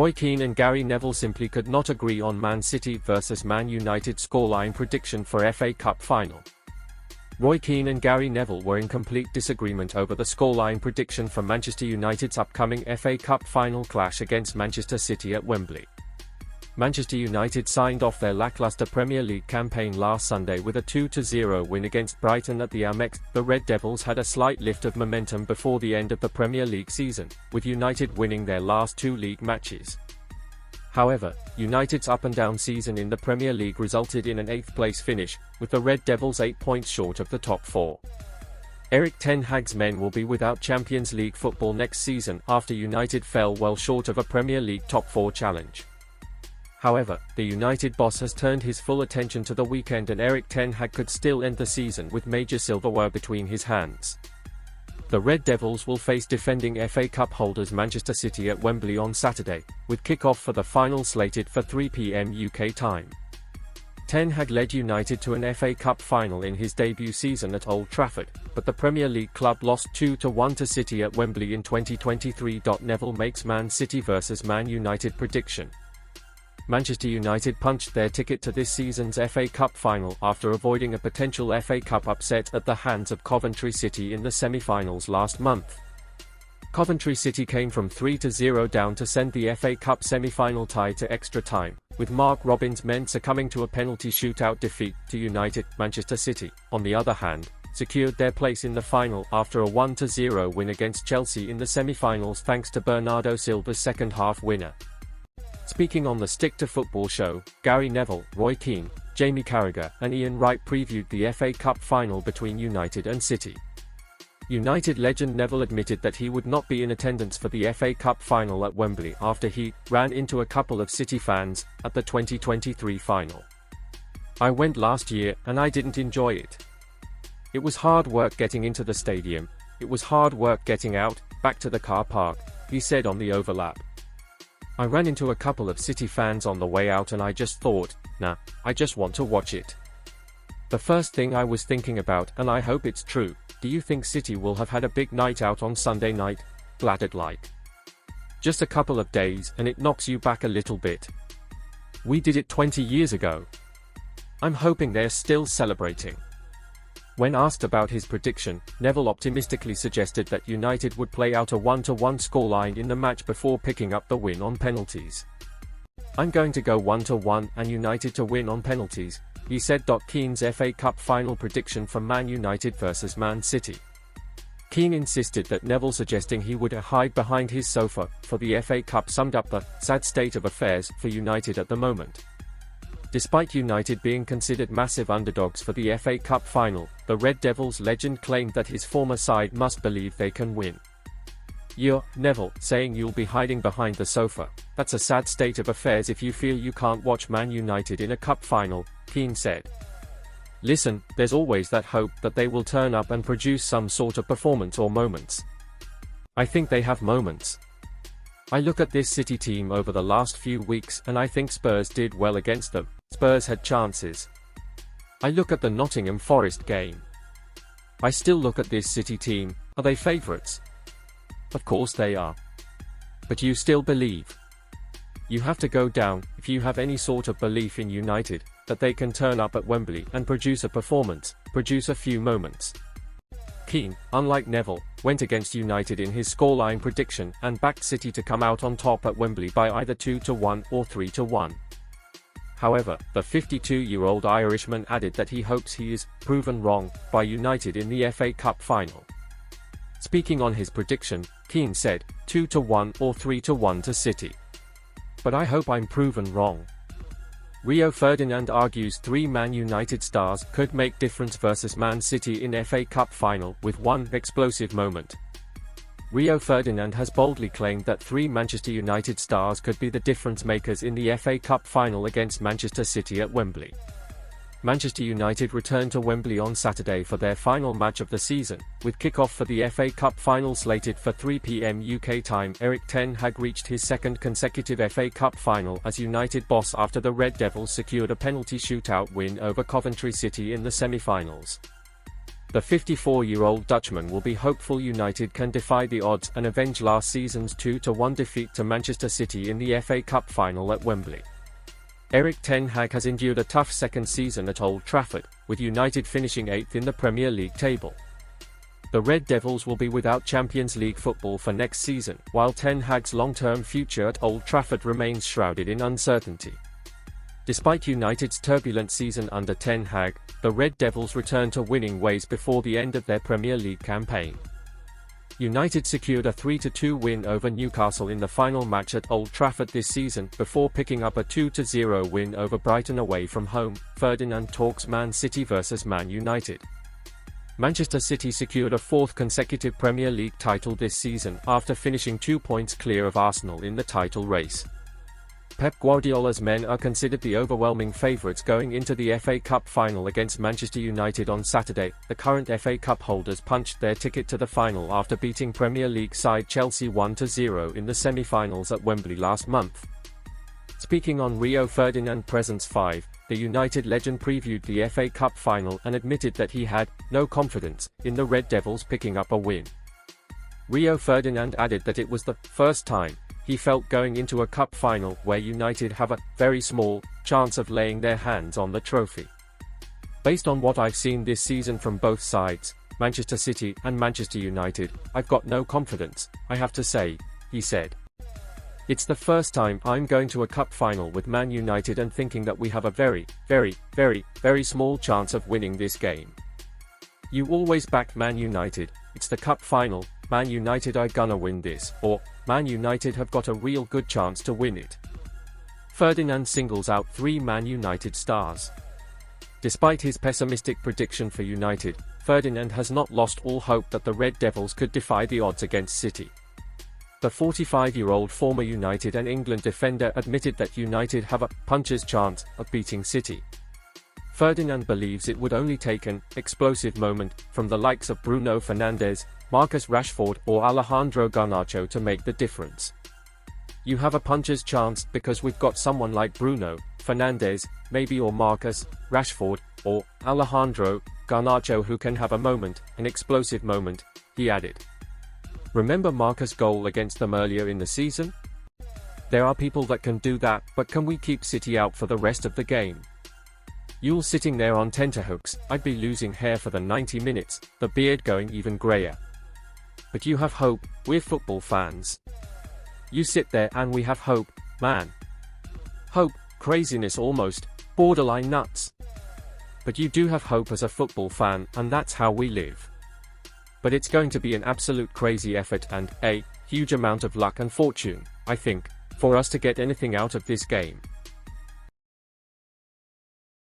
Roy Keane and Gary Neville simply could not agree on Man City vs Man United scoreline prediction for FA Cup final. Roy Keane and Gary Neville were in complete disagreement over the scoreline prediction for Manchester United's upcoming FA Cup final clash against Manchester City at Wembley. Manchester United signed off their lacklustre Premier League campaign last Sunday with a 2-0 win against Brighton at the Amex. The Red Devils had a slight lift of momentum before the end of the Premier League season, with United winning their last two league matches. However, United's up-and-down season in the Premier League resulted in an 8th-place finish, with the Red Devils 8 points short of the top four. Erik ten Hag's men will be without Champions League football next season after United fell well short of a Premier League top four challenge. However, the United boss has turned his full attention to the weekend, and Erik ten Hag could still end the season with major silverware between his hands. The Red Devils will face defending FA Cup holders Manchester City at Wembley on Saturday, with kick-off for the final slated for 3 p.m. UK time. Ten Hag led United to an FA Cup final in his debut season at Old Trafford, but the Premier League club lost 2-1 to City at Wembley in 2023. Neville makes Man City vs Man United prediction. Manchester United punched their ticket to this season's FA Cup final after avoiding a potential FA Cup upset at the hands of Coventry City in the semi-finals last month. Coventry City came from 3-0 down to send the FA Cup semi-final tie to extra time, with Mark Robins' men succumbing to a penalty shootout defeat to United. Manchester City, on the other hand, secured their place in the final after a 1-0 win against Chelsea in the semi-finals thanks to Bernardo Silva's second-half winner. Speaking on the Stick to Football show, Gary Neville, Roy Keane, Jamie Carragher, and Ian Wright previewed the FA Cup final between United and City. United legend Neville admitted that he would not be in attendance for the FA Cup final at Wembley after he ran into a couple of City fans at the 2023 final. "I went last year and I didn't enjoy it. It was hard work getting into the stadium, it was hard work getting out, back to the car park," he said on the overlap. "I ran into a couple of City fans on the way out and I just thought, nah, I just want to watch it. The first thing I was thinking about, and I hope it's true, do you think City will have had a big night out on Sunday night? Flattered like. Just a couple of days and it knocks you back a little bit. We did it 20 years ago. I'm hoping they're still celebrating." When asked about his prediction, Neville optimistically suggested that United would play out a 1-1 scoreline in the match before picking up the win on penalties. "I'm going to go 1-1 and United to win on penalties," he said. Keane's FA Cup final prediction for Man United vs Man City. Keane insisted that Neville suggesting he would hide behind his sofa for the FA Cup summed up the sad state of affairs for United at the moment. Despite United being considered massive underdogs for the FA Cup final, the Red Devils legend claimed that his former side must believe they can win. "You're, Neville, saying you'll be hiding behind the sofa. That's a sad state of affairs if you feel you can't watch Man United in a cup final," Keane said. "Listen, there's always that hope that they will turn up and produce some sort of performance or moments. I think they have moments. I look at this City team over the last few weeks and I think Spurs did well against them. Spurs had chances. I look at the Nottingham Forest game. I still look at this City team. Are they favourites? Of course they are. But you still believe. You have to go down, if you have any sort of belief in United, that they can turn up at Wembley and produce a performance, produce a few moments." Keane, unlike Neville, went against United in his scoreline prediction and backed City to come out on top at Wembley by either 2-1 or 3-1. However, the 52-year-old Irishman added that he hopes he is proven wrong by United in the FA Cup final. Speaking on his prediction, Keane said, 2-1 or 3-1 to City. "But I hope I'm proven wrong." Rio Ferdinand argues 3 Man United stars could make difference versus Man City in FA Cup final with one explosive moment. Rio Ferdinand has boldly claimed that 3 Manchester United stars could be the difference makers in the FA Cup final against Manchester City at Wembley. Manchester United return to Wembley on Saturday for their final match of the season, with kick-off for the FA Cup final slated for 3 p.m. UK time. Erik ten Hag reached his second consecutive FA Cup final as United boss after the Red Devils secured a penalty shootout win over Coventry City in the semi-finals. The 54-year-old Dutchman will be hopeful United can defy the odds and avenge last season's 2-1 defeat to Manchester City in the FA Cup final at Wembley. Erik ten Hag has endured a tough second season at Old Trafford, with United finishing 8th in the Premier League table. The Red Devils will be without Champions League football for next season, while ten Hag's long-term future at Old Trafford remains shrouded in uncertainty. Despite United's turbulent season under ten Hag, the Red Devils returned to winning ways before the end of their Premier League campaign. United secured a 3-2 win over Newcastle in the final match at Old Trafford this season, before picking up a 2-0 win over Brighton away from home. Ferdinand talks Man City versus Man United. Manchester City secured a 4th consecutive Premier League title this season, after finishing 2 points clear of Arsenal in the title race. Pep Guardiola's men are considered the overwhelming favourites going into the FA Cup final against Manchester United on Saturday. The current FA Cup holders punched their ticket to the final after beating Premier League side Chelsea 1-0 in the semi-finals at Wembley last month. Speaking on Rio Ferdinand Presents 5, the United legend previewed the FA Cup final and admitted that he had no confidence in the Red Devils picking up a win. Rio Ferdinand added that it was the first time he felt going into a cup final where United have a very small chance of laying their hands on the trophy. Based on what I've seen this season from both sides, Manchester City and Manchester United, I've got no confidence, I have to say, he said. It's the first time I'm going to a cup final with Man United and thinking that we have a very small chance of winning this game. You always back Man United, it's the cup final, Man United are gonna win this, or Man United have got a real good chance to win it. Ferdinand singles out 3 Man United stars. Despite his pessimistic prediction for United, Ferdinand has not lost all hope that the Red Devils could defy the odds against City. The 45-year-old former United and England defender admitted that United have a puncher's chance of beating City. Ferdinand believes it would only take an explosive moment from the likes of Bruno Fernandes, Marcus Rashford or Alejandro Garnacho to make the difference. You have a puncher's chance because we've got someone like Bruno Fernandes, maybe, or Marcus Rashford or Alejandro Garnacho who can have a moment, an explosive moment, he added. Remember Marcus' goal against them earlier in the season? There are people that can do that, but can we keep City out for the rest of the game? You're sitting there on tenterhooks, I'd be losing hair for the 90 minutes, the beard going even greyer. But you have hope, we're football fans. You sit there and we have hope, man. Hope, craziness almost, borderline nuts. But you do have hope as a football fan, and that's how we live. But it's going to be an absolute crazy effort and a huge amount of luck and fortune, I think, for us to get anything out of this game.